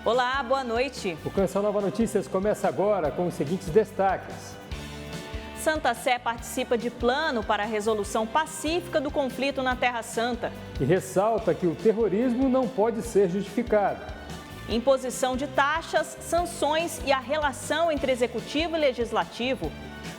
Olá, boa noite. O Canção Nova Notícias começa agora com os seguintes destaques. Santa Sé participa de plano para a resolução pacífica do conflito na Terra Santa. E ressalta que o terrorismo não pode ser justificado. Imposição de taxas, sanções e a relação entre executivo e legislativo.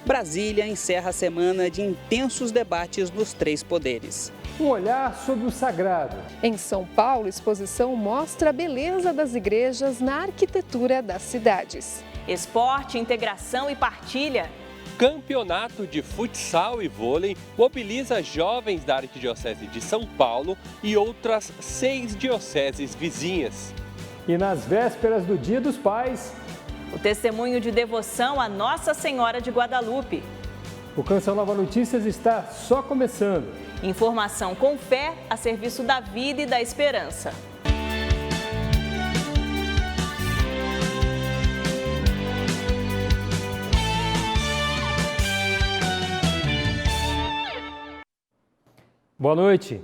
Brasília encerra a semana de intensos debates nos três poderes. Um olhar sobre o sagrado. Em São Paulo, a exposição mostra a beleza das igrejas na arquitetura das cidades. Esporte, integração e partilha. Campeonato de futsal e vôlei mobiliza jovens da Arquidiocese de São Paulo e outras 6 dioceses vizinhas. E nas vésperas do Dia dos Pais, o testemunho de devoção a Nossa Senhora de Guadalupe. O Canção Nova Notícias está só começando. Informação com fé a serviço da vida e da esperança. Boa noite.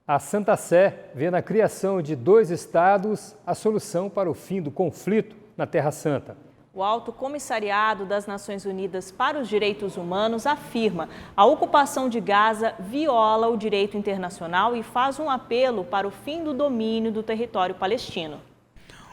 A Santa Sé vê na criação de 2 estados a solução para o fim do conflito na Terra Santa. O Alto Comissariado das Nações Unidas para os Direitos Humanos afirma que a ocupação de Gaza viola o direito internacional e faz um apelo para o fim do domínio do território palestino.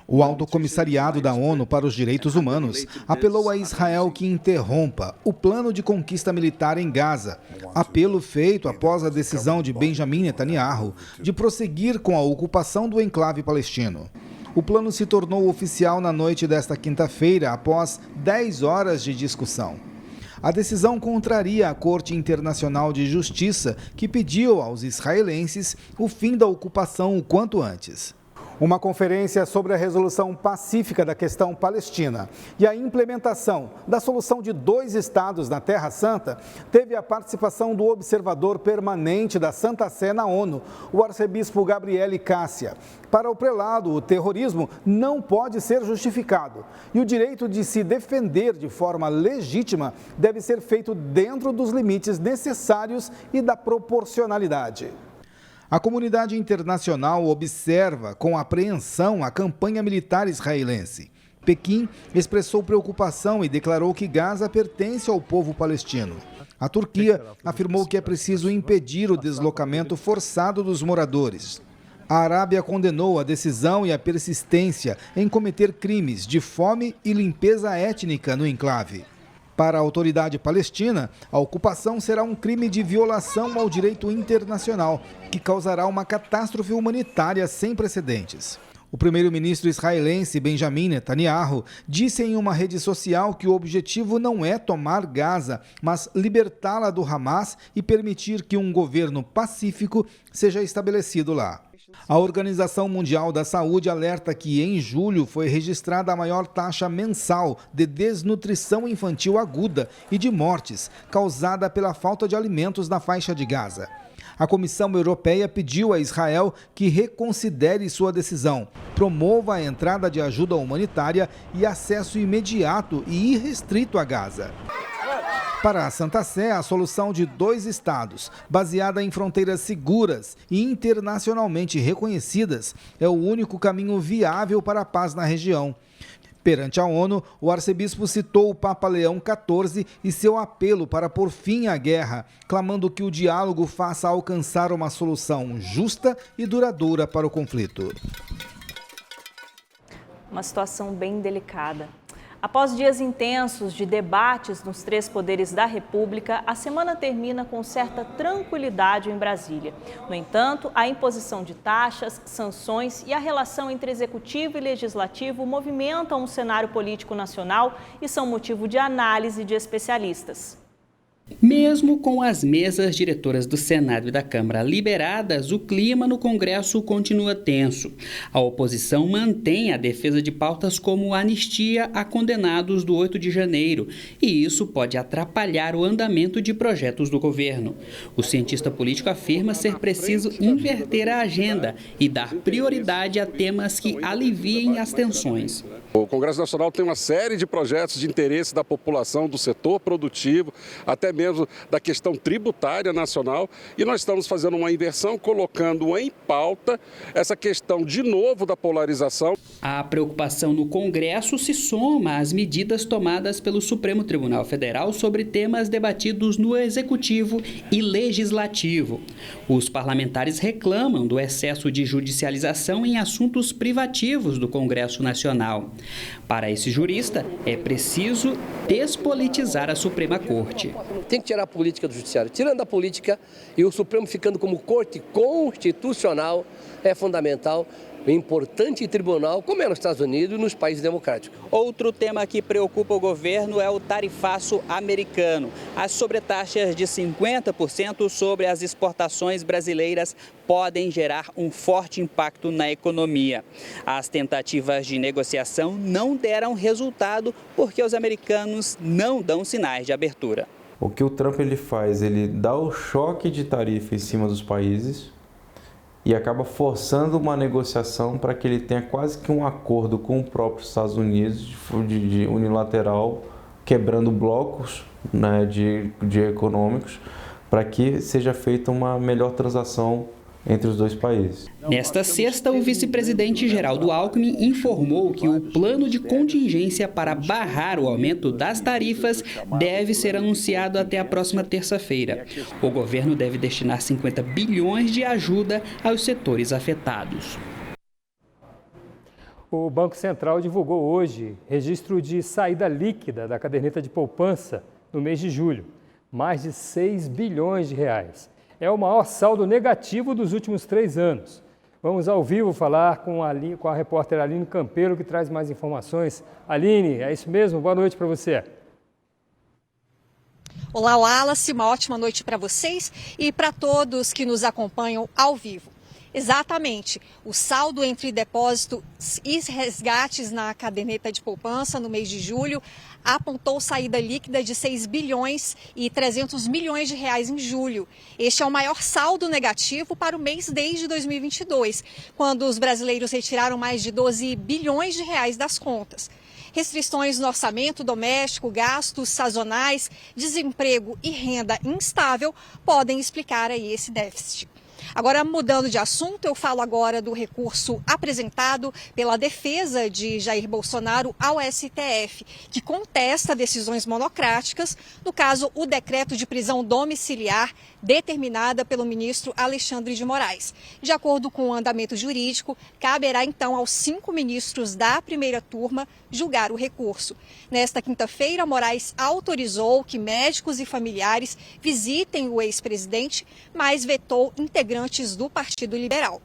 O Alto Comissariado da ONU para os Direitos Humanos apelou a Israel que interrompa o plano de conquista militar em Gaza. Apelo feito após a decisão de Benjamin Netanyahu de prosseguir com a ocupação do enclave palestino. O plano se tornou oficial na noite desta quinta-feira, após 10 horas de discussão. A decisão contraria a Corte Internacional de Justiça, que pediu aos israelenses o fim da ocupação o quanto antes. Uma conferência sobre a resolução pacífica da questão palestina e a implementação da solução de 2 estados na Terra Santa teve a participação do observador permanente da Santa Sé na ONU, o arcebispo Gabriele Cássia. Para o prelado, o terrorismo não pode ser justificado e o direito de se defender de forma legítima deve ser feito dentro dos limites necessários e da proporcionalidade. A comunidade internacional observa com apreensão a campanha militar israelense. Pequim expressou preocupação e declarou que Gaza pertence ao povo palestino. A Turquia afirmou que é preciso impedir o deslocamento forçado dos moradores. A Arábia condenou a decisão e a persistência em cometer crimes de fome e limpeza étnica no enclave. Para a autoridade palestina, a ocupação será um crime de violação ao direito internacional, que causará uma catástrofe humanitária sem precedentes. O primeiro-ministro israelense Benjamin Netanyahu disse em uma rede social que o objetivo não é tomar Gaza, mas libertá-la do Hamas e permitir que um governo pacífico seja estabelecido lá. A Organização Mundial da Saúde alerta que em julho foi registrada a maior taxa mensal de desnutrição infantil aguda e de mortes causada pela falta de alimentos na faixa de Gaza. A Comissão Europeia pediu a Israel que reconsidere sua decisão, promova a entrada de ajuda humanitária e acesso imediato e irrestrito a Gaza. Para a Santa Sé, a solução de 2 estados, baseada em fronteiras seguras e internacionalmente reconhecidas, é o único caminho viável para a paz na região. Perante a ONU, o arcebispo citou o Papa Leão XIV e seu apelo para pôr fim à guerra, clamando que o diálogo faça alcançar uma solução justa e duradoura para o conflito. Uma situação bem delicada. Após dias intensos de debates nos 3 poderes da República, a semana termina com certa tranquilidade em Brasília. No entanto, a imposição de taxas, sanções e a relação entre executivo e legislativo movimentam o cenário político nacional e são motivo de análise de especialistas. Mesmo com as mesas diretoras do Senado e da Câmara liberadas, o clima no Congresso continua tenso. A oposição mantém a defesa de pautas como anistia a condenados do 8 de janeiro, e isso pode atrapalhar o andamento de projetos do governo. O cientista político afirma ser preciso inverter a agenda e dar prioridade a temas que aliviem as tensões. O Congresso Nacional tem uma série de projetos de interesse da população, do setor produtivo, até mesmo da questão tributária nacional, e nós estamos fazendo uma inversão, colocando em pauta essa questão de novo da polarização. A preocupação no Congresso se soma às medidas tomadas pelo Supremo Tribunal Federal sobre temas debatidos no Executivo e Legislativo. Os parlamentares reclamam do excesso de judicialização em assuntos privativos do Congresso Nacional. Para esse jurista, é preciso despolitizar a Suprema Corte. Tem que tirar a política do judiciário. Tirando a política e o Supremo ficando como corte constitucional é fundamental. Importante tribunal, como é nos Estados Unidos e nos países democráticos. Outro tema que preocupa o governo é o tarifaço americano. As sobretaxas de 50% sobre as exportações brasileiras podem gerar um forte impacto na economia. As tentativas de negociação não deram resultado porque os americanos não dão sinais de abertura. O que o Trump faz, ele dá o choque de tarifa em cima dos países e acaba forçando uma negociação para que ele tenha quase que um acordo com o próprio Estados Unidos de unilateral, quebrando blocos, né, de econômicos, para que seja feita uma melhor transação entre os dois países. Nesta sexta, o vice-presidente Geraldo Alckmin informou que o plano de contingência para barrar o aumento das tarifas deve ser anunciado até a próxima terça-feira. O governo deve destinar 50 bilhões de ajuda aos setores afetados. O Banco Central divulgou hoje registro de saída líquida da caderneta de poupança no mês de julho, mais de 6 bilhões de reais. É o maior saldo negativo dos últimos 3 anos. Vamos ao vivo falar com a repórter Aline Campeiro, que traz mais informações. Aline, é isso mesmo? Boa noite para você. Olá, Wallace, uma ótima noite para vocês e para todos que nos acompanham ao vivo. Exatamente, o saldo entre depósitos e resgates na caderneta de poupança no mês de julho apontou saída líquida de 6 bilhões e 300 milhões de reais em julho. Este é o maior saldo negativo para o mês desde 2022, quando os brasileiros retiraram mais de 12 bilhões de reais das contas. Restrições no orçamento doméstico, gastos sazonais, desemprego e renda instável podem explicar aí esse déficit. Agora, mudando de assunto, eu falo agora do recurso apresentado pela defesa de Jair Bolsonaro ao STF, que contesta decisões monocráticas, no caso, o decreto de prisão domiciliar determinada pelo ministro Alexandre de Moraes. De acordo com o andamento jurídico, caberá então aos 5 ministros da primeira turma julgar o recurso. Nesta quinta-feira, Moraes autorizou que médicos e familiares visitem o ex-presidente, mas vetou integrantes do Partido Liberal.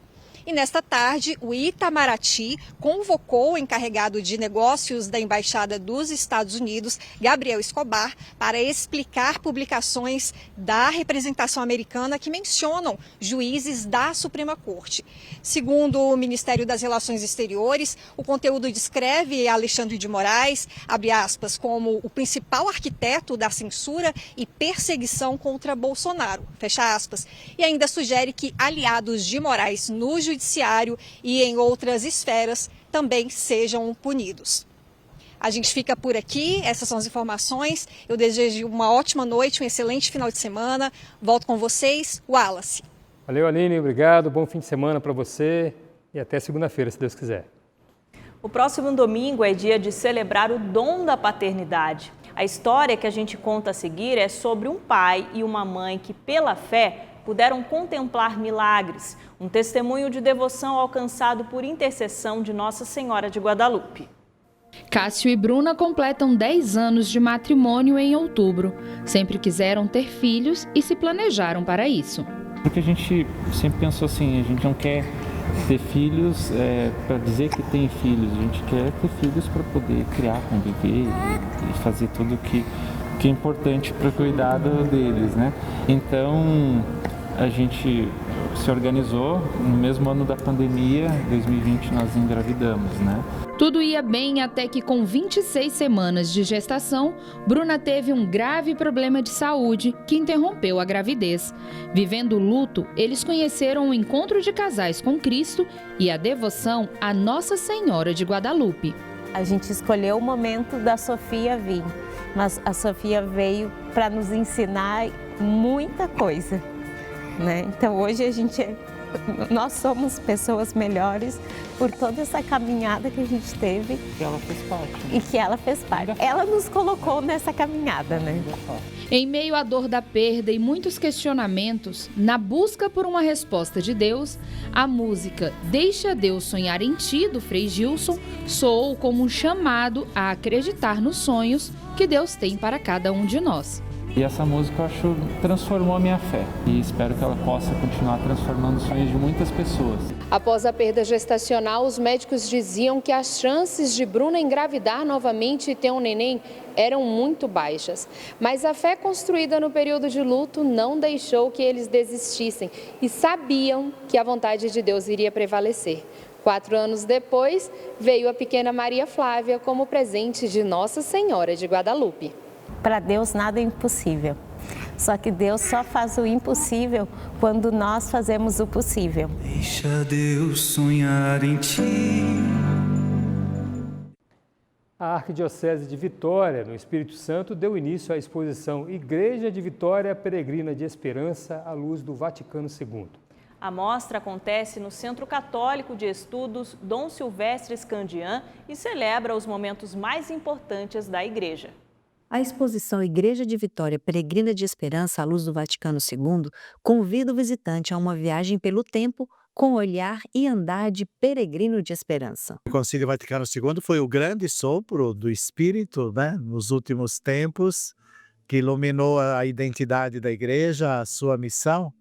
E nesta tarde, o Itamaraty convocou o encarregado de negócios da Embaixada dos Estados Unidos, Gabriel Escobar, para explicar publicações da representação americana que mencionam juízes da Suprema Corte. Segundo o Ministério das Relações Exteriores, o conteúdo descreve Alexandre de Moraes, abre aspas, como o principal arquiteto da censura e perseguição contra Bolsonaro, fecha aspas, e ainda sugere que aliados de Moraes no judiciário e em outras esferas também sejam punidos. A gente fica por aqui, essas são as informações. Eu desejo uma ótima noite, um excelente final de semana. Volto com vocês, Wallace. Valeu, Aline, obrigado. Bom fim de semana para você e até segunda-feira, se Deus quiser. O próximo domingo é dia de celebrar o dom da paternidade. A história que a gente conta a seguir é sobre um pai e uma mãe que, pela fé, puderam contemplar milagres, um testemunho de devoção alcançado por intercessão de Nossa Senhora de Guadalupe. Cássio e Bruna completam 10 anos de matrimônio em outubro. Sempre quiseram ter filhos e se planejaram para isso. Porque a gente sempre pensou assim, a gente não quer ter filhos para dizer que tem filhos, a gente quer ter filhos para poder criar, conviver e fazer tudo que é importante para o cuidado deles, né? Então, a gente se organizou, no mesmo ano da pandemia, 2020, nós engravidamos, né? Tudo ia bem até que, com 26 semanas de gestação, Bruna teve um grave problema de saúde que interrompeu a gravidez. Vivendo o luto, eles conheceram o encontro de casais com Cristo e a devoção à Nossa Senhora de Guadalupe. A gente escolheu o momento da Sofia vir. mas a Sofia veio para nos ensinar muita coisa, né? Então hoje nós somos pessoas melhores por toda essa caminhada que a gente teve. Que ela fez parte. E que ela fez parte. Ela nos colocou nessa caminhada, né? Em meio à dor da perda e muitos questionamentos, na busca por uma resposta de Deus, a música Deixa Deus Sonhar em Ti, do Frei Gilson, soou como um chamado a acreditar nos sonhos que Deus tem para cada um de nós. E essa música, eu acho, transformou a minha fé. E espero que ela possa continuar transformando os sonhos de muitas pessoas. Após a perda gestacional, os médicos diziam que as chances de Bruna engravidar novamente e ter um neném eram muito baixas. Mas a fé construída no período de luto não deixou que eles desistissem e sabiam que a vontade de Deus iria prevalecer. 4 anos depois, veio a pequena Maria Flávia como presente de Nossa Senhora de Guadalupe. Para Deus nada é impossível. Só que Deus só faz o impossível quando nós fazemos o possível. Deixa Deus sonhar em ti. A Arquidiocese de Vitória, no Espírito Santo, deu início à exposição Igreja de Vitória Peregrina de Esperança à luz do Vaticano II. A mostra acontece no Centro Católico de Estudos Dom Silvestre Scandian e celebra os momentos mais importantes da Igreja. A exposição Igreja de Vitória Peregrina de Esperança à luz do Vaticano II convida o visitante a uma viagem pelo tempo com olhar e andar de peregrino de esperança. O Concílio Vaticano II foi o grande sopro do Espírito, né, nos últimos tempos, que iluminou a identidade da Igreja, a sua missão,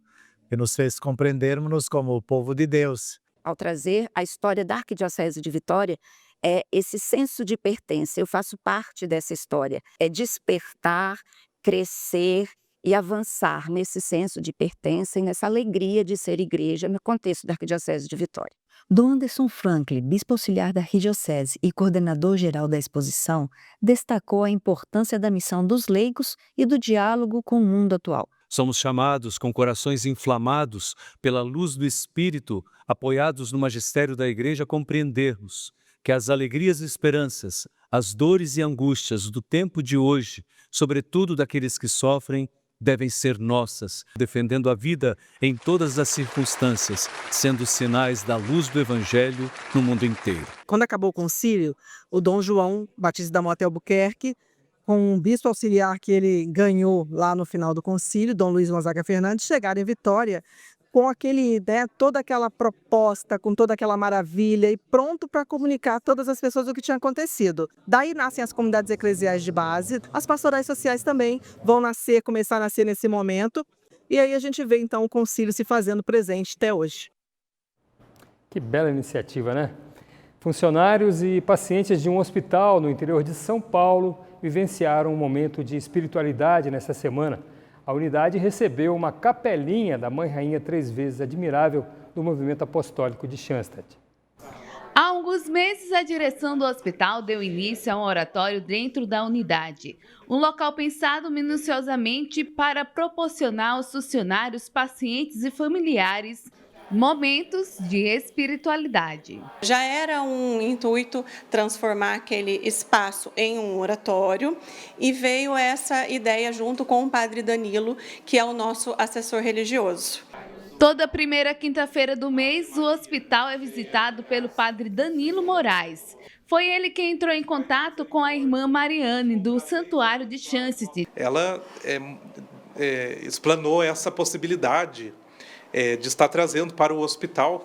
e nos fez compreendermos como o povo de Deus. Ao trazer a história da Arquidiocese de Vitória, é esse senso de pertença. Eu faço parte dessa história. É despertar, crescer e avançar nesse senso de pertença e nessa alegria de ser igreja no contexto da Arquidiocese de Vitória. Dom Anderson Franklin, bispo auxiliar da Arquidiocese e coordenador-geral da exposição, destacou a importância da missão dos leigos e do diálogo com o mundo atual. Somos chamados, com corações inflamados pela luz do Espírito, apoiados no magistério da Igreja, a compreendermos que as alegrias e esperanças, as dores e angústias do tempo de hoje, sobretudo daqueles que sofrem, devem ser nossas, defendendo a vida em todas as circunstâncias, sendo sinais da luz do Evangelho no mundo inteiro. Quando acabou o concílio, o Dom João Batista da Mota Albuquerque, com um bispo auxiliar que ele ganhou lá no final do concílio, Dom Luiz Gonzaga Fernandes, chegaram em Vitória com toda aquela proposta, com toda aquela maravilha e pronto para comunicar a todas as pessoas o que tinha acontecido. Daí nascem as comunidades eclesiais de base, as pastorais sociais também vão começar a nascer nesse momento, e aí a gente vê então o concílio se fazendo presente até hoje. Que bela iniciativa, né? Funcionários e pacientes de um hospital no interior de São Paulo vivenciaram um momento de espiritualidade nesta semana. A unidade recebeu uma capelinha da Mãe Rainha 3 vezes admirável do movimento apostólico de Schanstatt. Há alguns meses, a direção do hospital deu início a um oratório dentro da unidade. Um local pensado minuciosamente para proporcionar aos funcionários, pacientes e familiares momentos de espiritualidade. Já era um intuito transformar aquele espaço em um oratório e veio essa ideia junto com o Padre Danilo, que é o nosso assessor religioso. Toda primeira quinta-feira do mês, o hospital é visitado pelo Padre Danilo Moraes. Foi ele quem entrou em contato com a irmã Mariane, do Santuário de Schanstatt. Ela explanou essa possibilidade de estar trazendo para o hospital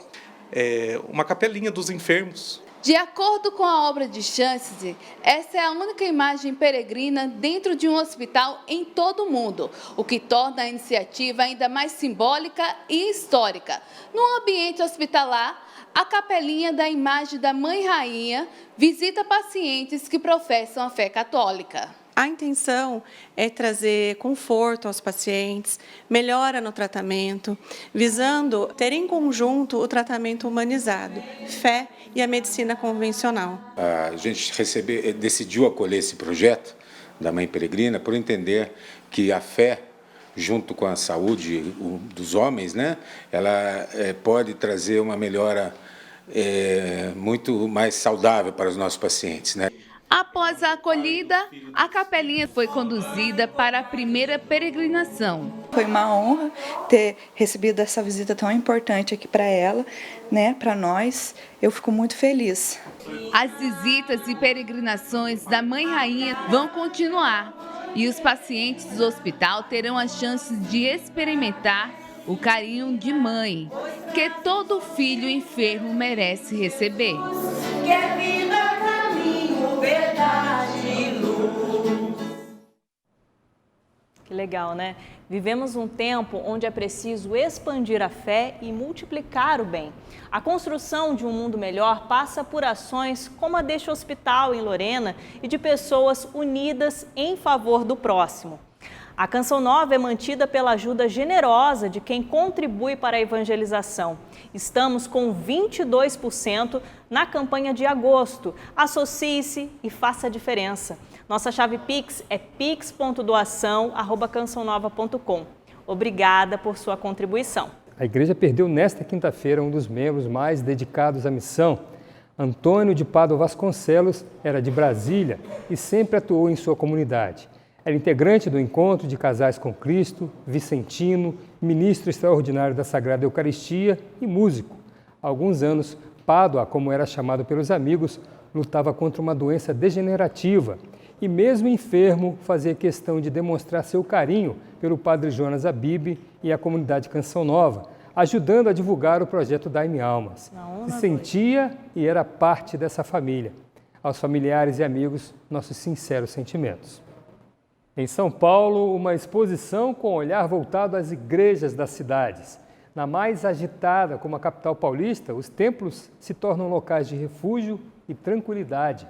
uma capelinha dos enfermos. De acordo com a obra de Schanstatt, essa é a única imagem peregrina dentro de um hospital em todo o mundo, o que torna a iniciativa ainda mais simbólica e histórica. No ambiente hospitalar, a capelinha da imagem da Mãe Rainha visita pacientes que professam a fé católica. A intenção é trazer conforto aos pacientes, melhora no tratamento, visando ter em conjunto o tratamento humanizado, fé e a medicina convencional. A gente decidiu acolher esse projeto da Mãe Peregrina por entender que a fé, junto com a saúde dos homens, né, ela pode trazer uma melhora muito mais saudável para os nossos pacientes, né? Após a acolhida, a capelinha foi conduzida para a primeira peregrinação. Foi uma honra ter recebido essa visita tão importante aqui para ela, né, para nós. Eu fico muito feliz. As visitas e peregrinações da Mãe Rainha vão continuar e os pacientes do hospital terão a chance de experimentar o carinho de mãe, que todo filho enfermo merece receber. Que legal, né? Vivemos um tempo onde é preciso expandir a fé e multiplicar o bem. A construção de um mundo melhor passa por ações como a deste hospital em Lorena e de pessoas unidas em favor do próximo. A Canção Nova é mantida pela ajuda generosa de quem contribui para a evangelização. Estamos com 22% na campanha de agosto. Associe-se e faça a diferença. Nossa chave Pix é pix.doação@cançãonova.com. Obrigada por sua contribuição. A igreja perdeu nesta quinta-feira um dos membros mais dedicados à missão. Antônio de Pádua Vasconcelos era de Brasília e sempre atuou em sua comunidade. Era integrante do Encontro de Casais com Cristo, vicentino, ministro extraordinário da Sagrada Eucaristia e músico. Há alguns anos, Pádua, como era chamado pelos amigos, lutava contra uma doença degenerativa e, mesmo enfermo, fazia questão de demonstrar seu carinho pelo padre Jonas Abib e a comunidade Canção Nova, ajudando a divulgar o projeto Dai-me Almas. Se sentia e era parte dessa família. Aos familiares e amigos, nossos sinceros sentimentos. Em São Paulo, uma exposição com olhar voltado às igrejas das cidades. Na mais agitada como a capital paulista, os templos se tornam locais de refúgio e tranquilidade.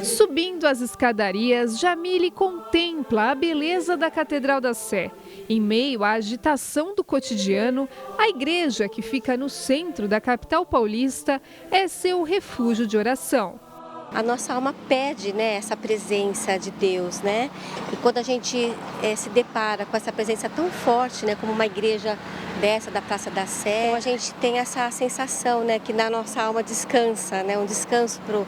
Subindo as escadarias, Jamile contempla a beleza da Catedral da Sé. Em meio à agitação do cotidiano, a igreja que fica no centro da capital paulista é seu refúgio de oração. A nossa alma pede, né, essa presença de Deus, né? E quando a gente se depara com essa presença tão forte, né, como uma igreja dessa da Praça da Sé, então a gente tem essa sensação, né, que na nossa alma descansa, né, um descanso para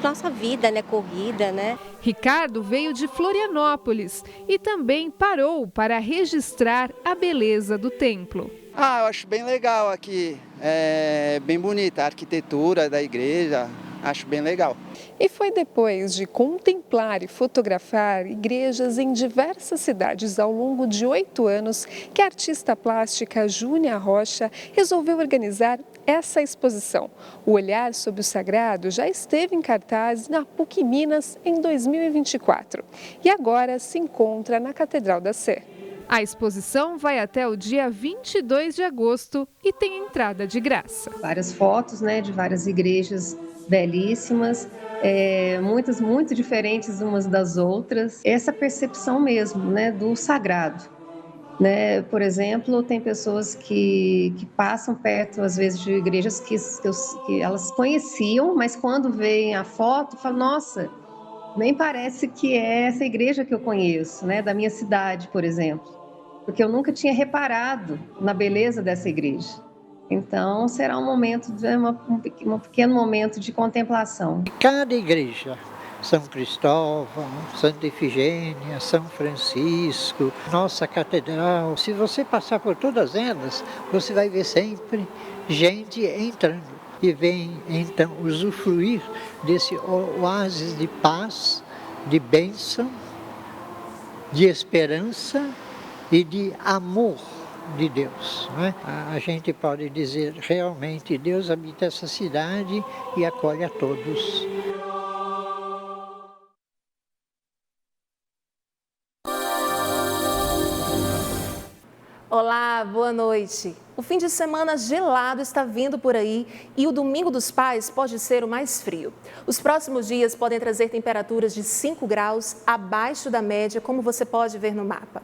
nossa vida, né, corrida, né? Ricardo veio de Florianópolis e também parou para registrar a beleza do templo. Eu acho bem legal aqui, é bem bonita a arquitetura da igreja. Acho bem legal. E foi depois de contemplar e fotografar igrejas em diversas cidades ao longo de 8 anos que a artista plástica Júnia Rocha resolveu organizar essa exposição. O Olhar sobre o Sagrado já esteve em cartaz na PUC Minas em 2024 e agora se encontra na Catedral da Sé. A exposição vai até o dia 22 de agosto e tem entrada de graça. Várias fotos, né, de várias igrejas belíssimas, muitas muito diferentes umas das outras. Essa percepção mesmo, né, do sagrado. Né? Por exemplo, tem pessoas que passam perto, às vezes, de igrejas que elas conheciam, mas quando veem a foto, falam, nossa, nem parece que é essa igreja que eu conheço, né, da minha cidade, por exemplo. Porque eu nunca tinha reparado na beleza dessa igreja. Então, será um momento, um pequeno momento de contemplação. Cada igreja, São Cristóvão, Santa Efigênia, São Francisco, nossa catedral, se você passar por todas elas, você vai ver sempre gente entrando e vem, então, usufruir desse oásis de paz, de bênção, de esperança e de amor de Deus, né? A gente pode dizer realmente Deus habita essa cidade e acolhe a todos. Olá, boa noite. O fim de semana gelado está vindo por aí e o Domingo dos Pais pode ser o mais frio. Os próximos dias podem trazer temperaturas de 5 graus abaixo da média, como você pode ver no mapa.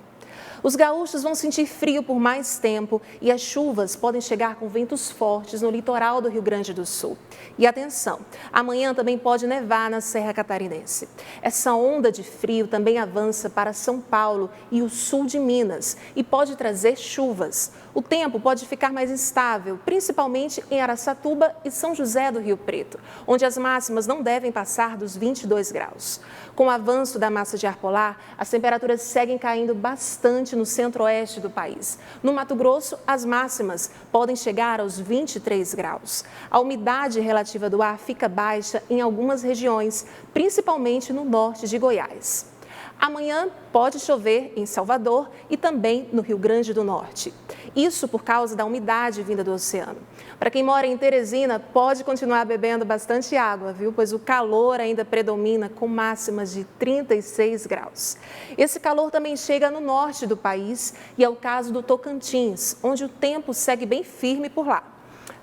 Os gaúchos vão sentir frio por mais tempo e as chuvas podem chegar com ventos fortes no litoral do Rio Grande do Sul. E atenção, amanhã também pode nevar na Serra Catarinense. Essa onda de frio também avança para São Paulo e o sul de Minas e pode trazer chuvas. O tempo pode ficar mais instável, principalmente em Araçatuba e São José do Rio Preto, onde as máximas não devem passar dos 22 graus. Com o avanço da massa de ar polar, as temperaturas seguem caindo bastante no centro-oeste do país. No Mato Grosso, as máximas podem chegar aos 23 graus. A umidade relativa do ar fica baixa em algumas regiões, principalmente no norte de Goiás. Amanhã pode chover em Salvador e também no Rio Grande do Norte. Isso por causa da umidade vinda do oceano. Para quem mora em Teresina, pode continuar bebendo bastante água, viu? Pois o calor ainda predomina com máximas de 36 graus. Esse calor também chega no norte do país e é o caso do Tocantins, onde o tempo segue bem firme por lá.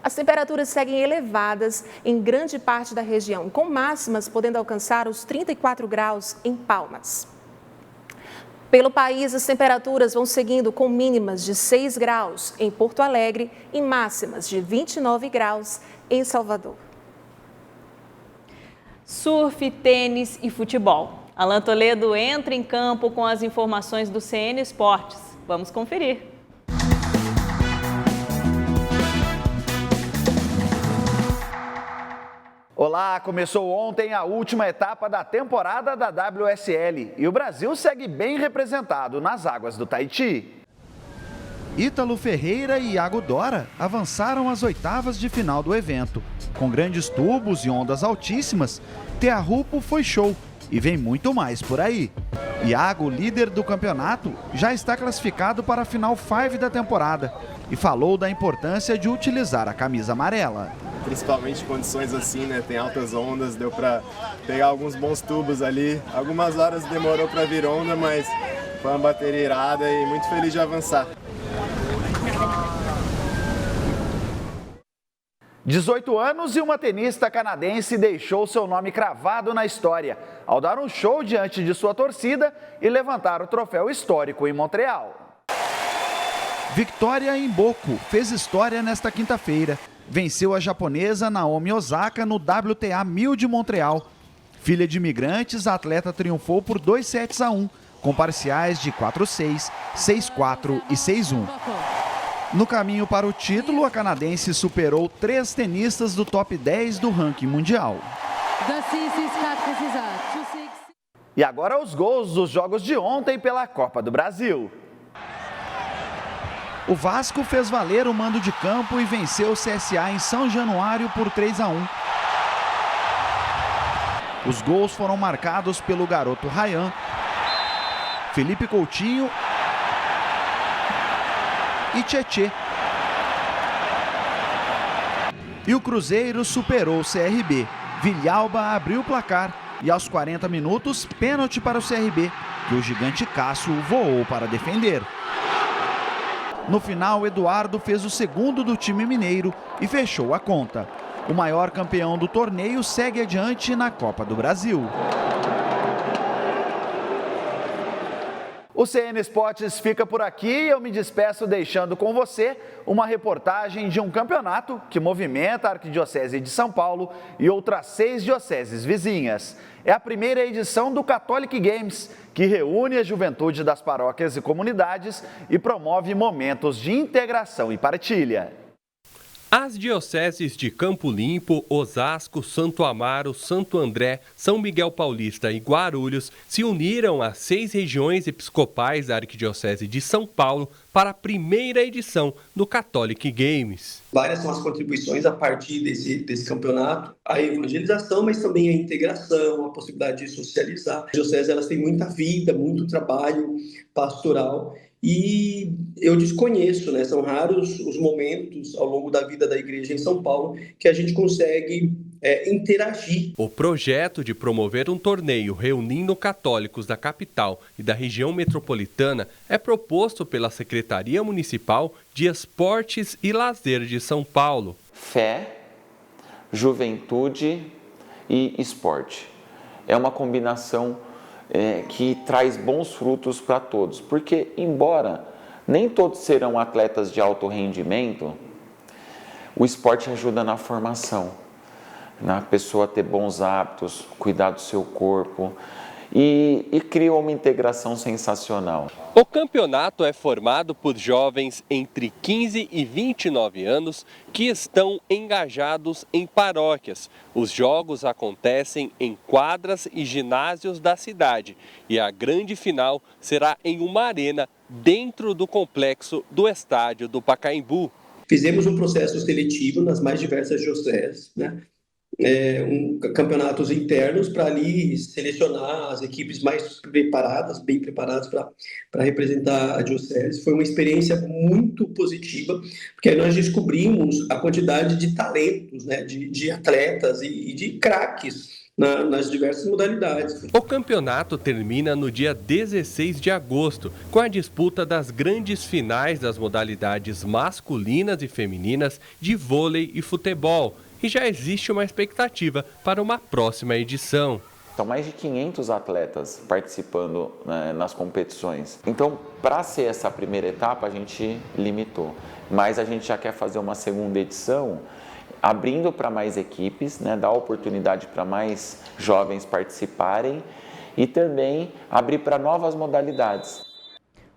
As temperaturas seguem elevadas em grande parte da região, com máximas podendo alcançar os 34 graus em Palmas. Pelo país, as temperaturas vão seguindo com mínimas de 6 graus em Porto Alegre e máximas de 29 graus em Salvador. Surf, tênis e futebol. Alan Toledo entra em campo com as informações do CN Esportes. Vamos conferir. Olá, começou ontem a última etapa da temporada da WSL e o Brasil segue bem representado nas águas do Tahiti. Ítalo Ferreira e Iago Dora avançaram às oitavas de final do evento. Com grandes tubos e ondas altíssimas, Teahupo foi show e vem muito mais por aí. Iago, líder do campeonato, já está classificado para a final 5 da temporada e falou da importância de utilizar a camisa amarela. Principalmente condições assim, né? Tem altas ondas, deu para pegar alguns bons tubos ali. Algumas horas demorou para vir onda, mas foi uma bateria irada e muito feliz de avançar. 18 anos e uma tenista canadense deixou seu nome cravado na história ao dar um show diante de sua torcida e levantar o troféu histórico em Montreal. Victoria Imboku fez história nesta quinta-feira. Venceu a japonesa Naomi Osaka no WTA 1000 de Montreal. Filha de imigrantes, a atleta triunfou por 2-1, com parciais de 4-6, 6-4 e 6-1. No caminho para o título, a canadense superou 3 tenistas do top 10 do ranking mundial. E agora os gols dos jogos de ontem pela Copa do Brasil. O Vasco fez valer o mando de campo e venceu o CSA em São Januário por 3-1. Os gols foram marcados pelo garoto Ryan, Felipe Coutinho e Tietê. E o Cruzeiro superou o CRB. Villalba abriu o placar e aos 40 minutos, pênalti para o CRB, que o gigante Cássio voou para defender. No final, Eduardo fez o segundo do time mineiro e fechou a conta. O maior campeão do torneio segue adiante na Copa do Brasil. O CN Esportes fica por aqui e eu me despeço deixando com você uma reportagem de um campeonato que movimenta a Arquidiocese de São Paulo e outras 6 dioceses vizinhas. É a primeira edição do Catholic Games, que reúne a juventude das paróquias e comunidades e promove momentos de integração e partilha. As dioceses de Campo Limpo, Osasco, Santo Amaro, Santo André, São Miguel Paulista e Guarulhos se uniram às 6 regiões episcopais da Arquidiocese de São Paulo para a primeira edição do Catholic Games. Várias são as contribuições a partir desse campeonato, a evangelização, mas também a integração, a possibilidade de socializar. As dioceses elas têm muita vida, muito trabalho pastoral. E eu desconheço, né? São raros os momentos ao longo da vida da igreja em São Paulo que a gente consegue interagir. O projeto de promover um torneio reunindo católicos da capital e da região metropolitana é proposto pela Secretaria Municipal de Esportes e Lazer de São Paulo. Fé, juventude e esporte. É uma combinação que traz bons frutos para todos. Porque, embora nem todos serão atletas de alto rendimento, o esporte ajuda na formação, na pessoa ter bons hábitos, cuidar do seu corpo e cria uma integração sensacional. O campeonato é formado por jovens entre 15 e 29 anos que estão engajados em paróquias. Os jogos acontecem em quadras e ginásios da cidade e a grande final será em uma arena dentro do complexo do estádio do Pacaembu. Fizemos um processo seletivo nas mais diversas dioceses, né? Campeonatos internos para ali selecionar as equipes mais preparadas, bem preparadas para representar a diocese. Foi uma experiência muito positiva, porque aí nós descobrimos a quantidade de talentos, né, de atletas e de craques nas diversas modalidades. O campeonato termina no dia 16 de agosto, com a disputa das grandes finais das modalidades masculinas e femininas de vôlei e futebol. E já existe uma expectativa para uma próxima edição. São mais de 500 atletas participando, né, nas competições. Então, para ser essa primeira etapa, a gente limitou. Mas a gente já quer fazer uma segunda edição, abrindo para mais equipes, né, dar oportunidade para mais jovens participarem e também abrir para novas modalidades.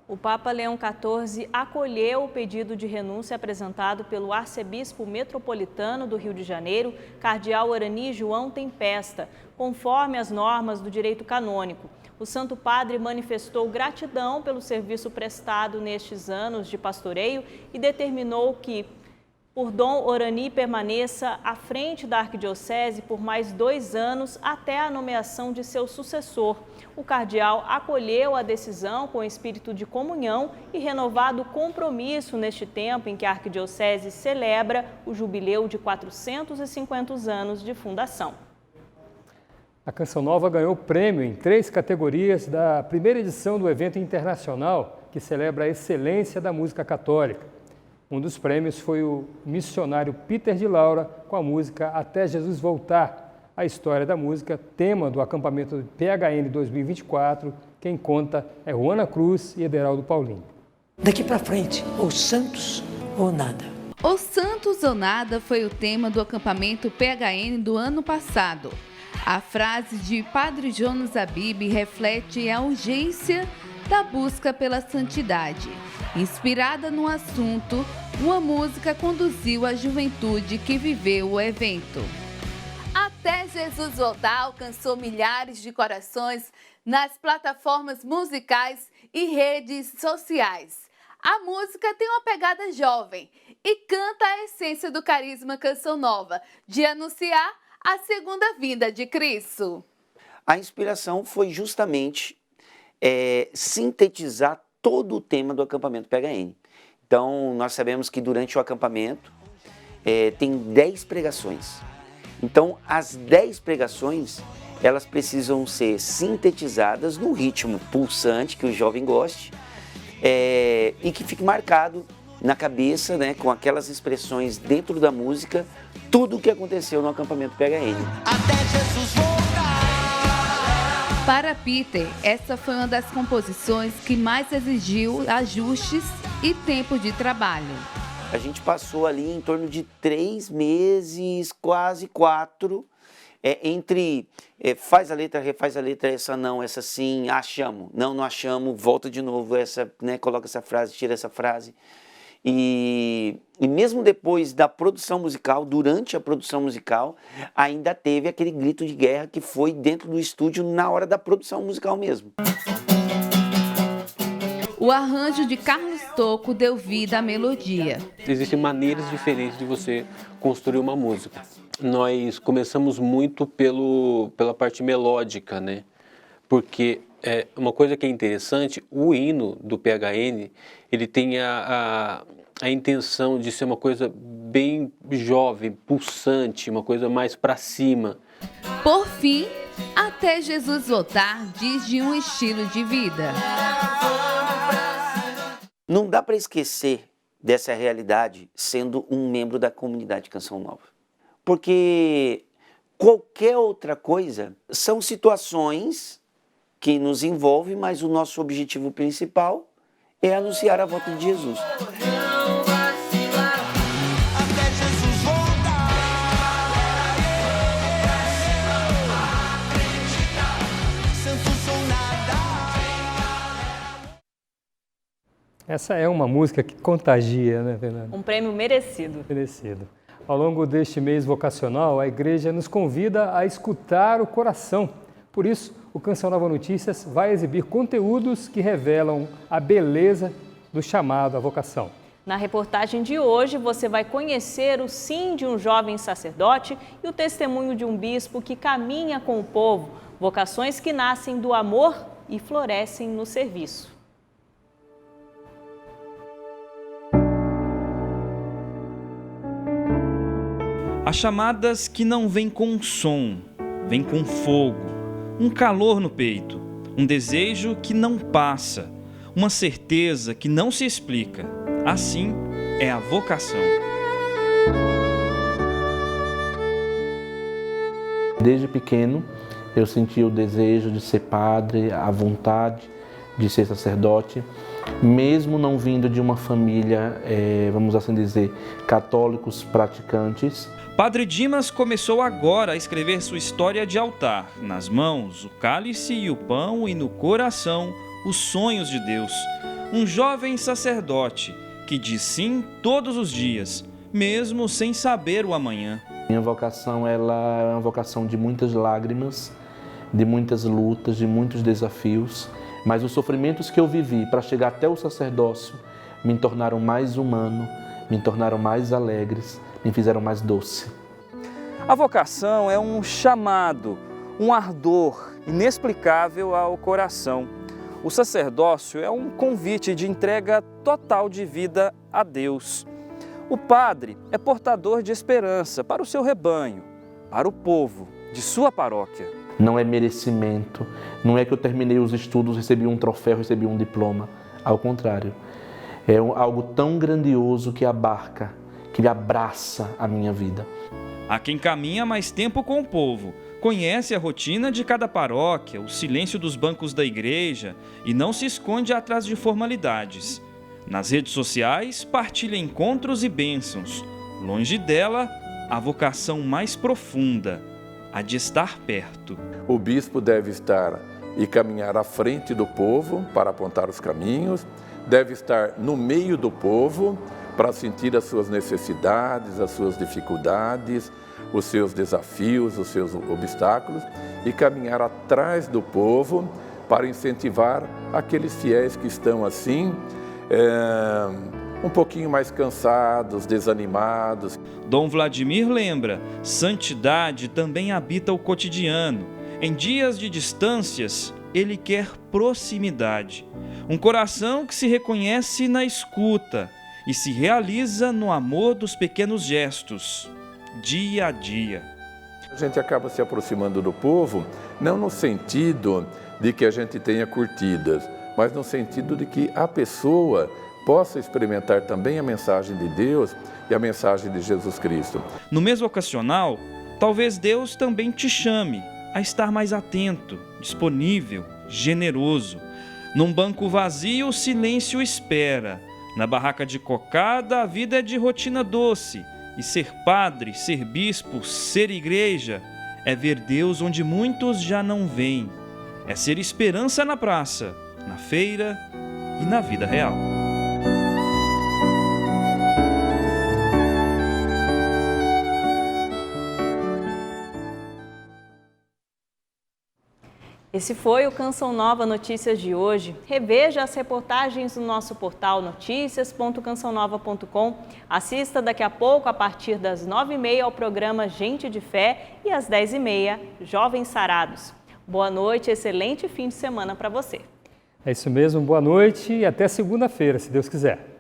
O Papa Leão XIV acolheu o pedido de renúncia apresentado pelo arcebispo metropolitano do Rio de Janeiro, cardeal Arani João Tempesta, conforme as normas do direito canônico. O Santo Padre manifestou gratidão pelo serviço prestado nestes anos de pastoreio e determinou que, por Dom Orani, permaneça à frente da arquidiocese por mais 2 anos até a nomeação de seu sucessor. O cardeal acolheu a decisão com espírito de comunhão e renovado compromisso neste tempo em que a arquidiocese celebra o jubileu de 450 anos de fundação. A Canção Nova ganhou prêmio em 3 categorias da primeira edição do evento internacional que celebra a excelência da música católica. Um dos prêmios foi o missionário Peter de Laura com a música Até Jesus Voltar. A história da música, tema do acampamento do PHN 2024, quem conta é Juana Cruz e Ederaldo Paulinho. Daqui para frente, ou santos ou nada. Os Santos ou Nada foi o tema do acampamento PHN do ano passado. A frase de Padre Jonas Abib reflete a urgência da busca pela santidade. Inspirada no assunto, uma música conduziu a juventude que viveu o evento. Até Jesus Voltar alcançou milhares de corações nas plataformas musicais e redes sociais. A música tem uma pegada jovem e canta a essência do carisma Canção Nova, de anunciar a segunda vinda de Cristo. A inspiração foi justamente sintetizar todo o tema do acampamento PHN. Então, nós sabemos que durante o acampamento tem 10 pregações. Então, as 10 pregações, elas precisam ser sintetizadas no ritmo pulsante, que o jovem goste, e que fique marcado na cabeça, né, com aquelas expressões dentro da música, tudo o que aconteceu no acampamento PHN. Até Jesus voltar. Para Peter, essa foi uma das composições que mais exigiu ajustes e tempo de trabalho. A gente passou ali em torno de 3 meses, quase 4, entre faz a letra, refaz a letra, essa não, essa sim, achamos, não achamos, volta de novo, essa, né, coloca essa frase, tira essa frase. E mesmo depois da produção musical, durante a produção musical, ainda teve aquele grito de guerra que foi dentro do estúdio na hora da produção musical mesmo. O arranjo de Carlos Tocco deu vida à melodia. Existem maneiras diferentes de você construir uma música. Nós começamos muito pela parte melódica, né? Porque uma coisa que é interessante, o hino do PHN, ele tem a intenção de ser uma coisa bem jovem, pulsante, uma coisa mais para cima. Por fim, Até Jesus Voltar diz de um estilo de vida. Não dá para esquecer dessa realidade sendo um membro da comunidade Canção Nova. Porque qualquer outra coisa são situações que nos envolve, mas o nosso objetivo principal é anunciar a volta de Jesus. Essa é uma música que contagia, né, Fernanda? Um prêmio merecido. Merecido. Ao longo deste mês vocacional, a igreja nos convida a escutar o coração. Por isso, o Canção Nova Notícias vai exibir conteúdos que revelam a beleza do chamado à vocação. Na reportagem de hoje, você vai conhecer o sim de um jovem sacerdote e o testemunho de um bispo que caminha com o povo, vocações que nascem do amor e florescem no serviço. Há chamadas que não vêm com som, vêm com fogo, um calor no peito, um desejo que não passa, uma certeza que não se explica. Assim é a vocação. Desde pequeno, eu sentia o desejo de ser padre, a vontade de ser sacerdote, mesmo não vindo de uma família, vamos assim dizer, católicos praticantes. Padre Dimas começou agora a escrever sua história de altar. Nas mãos, o cálice e o pão, e no coração, os sonhos de Deus. Um jovem sacerdote que diz sim todos os dias, mesmo sem saber o amanhã. Minha vocação ela é uma vocação de muitas lágrimas, de muitas lutas, de muitos desafios, mas os sofrimentos que eu vivi para chegar até o sacerdócio me tornaram mais humano, me tornaram mais alegres, me fizeram mais doce. A vocação é um chamado, um ardor inexplicável ao coração. O sacerdócio é um convite de entrega total de vida a Deus. O padre é portador de esperança para o seu rebanho, para o povo de sua paróquia. Não é merecimento, não é que eu terminei os estudos, recebi um troféu, recebi um diploma. Ao contrário, é algo tão grandioso que abarca, que abraça a minha vida. Há quem caminha mais tempo com o povo, conhece a rotina de cada paróquia, o silêncio dos bancos da igreja e não se esconde atrás de formalidades. Nas redes sociais, partilha encontros e bênçãos. Longe dela, a vocação mais profunda, a de estar perto. O bispo deve estar e caminhar à frente do povo para apontar os caminhos, deve estar no meio do povo para sentir as suas necessidades, as suas dificuldades, os seus desafios, os seus obstáculos e caminhar atrás do povo para incentivar aqueles fiéis que estão assim, um pouquinho mais cansados, desanimados. Dom Vladimir lembra, santidade também habita o cotidiano. Em dias de distâncias, ele quer proximidade. Um coração que se reconhece na escuta e se realiza no amor dos pequenos gestos, dia a dia. A gente acaba se aproximando do povo, não no sentido de que a gente tenha curtidas, mas no sentido de que a pessoa possa experimentar também a mensagem de Deus e a mensagem de Jesus Cristo. No mês vocacional, talvez Deus também te chame a estar mais atento, disponível, generoso. Num banco vazio, o silêncio espera. Na barraca de cocada, a vida é de rotina doce. E ser padre, ser bispo, ser igreja, é ver Deus onde muitos já não veem. É ser esperança na praça, na feira e na vida real. Esse foi o Canção Nova Notícias de hoje. Reveja as reportagens no nosso portal noticias.cançãonova.com. Assista daqui a pouco, a partir das 9h30, ao programa Gente de Fé e às 10h30, Jovens Sarados. Boa noite, excelente fim de semana para você. É isso mesmo, boa noite e até segunda-feira, se Deus quiser.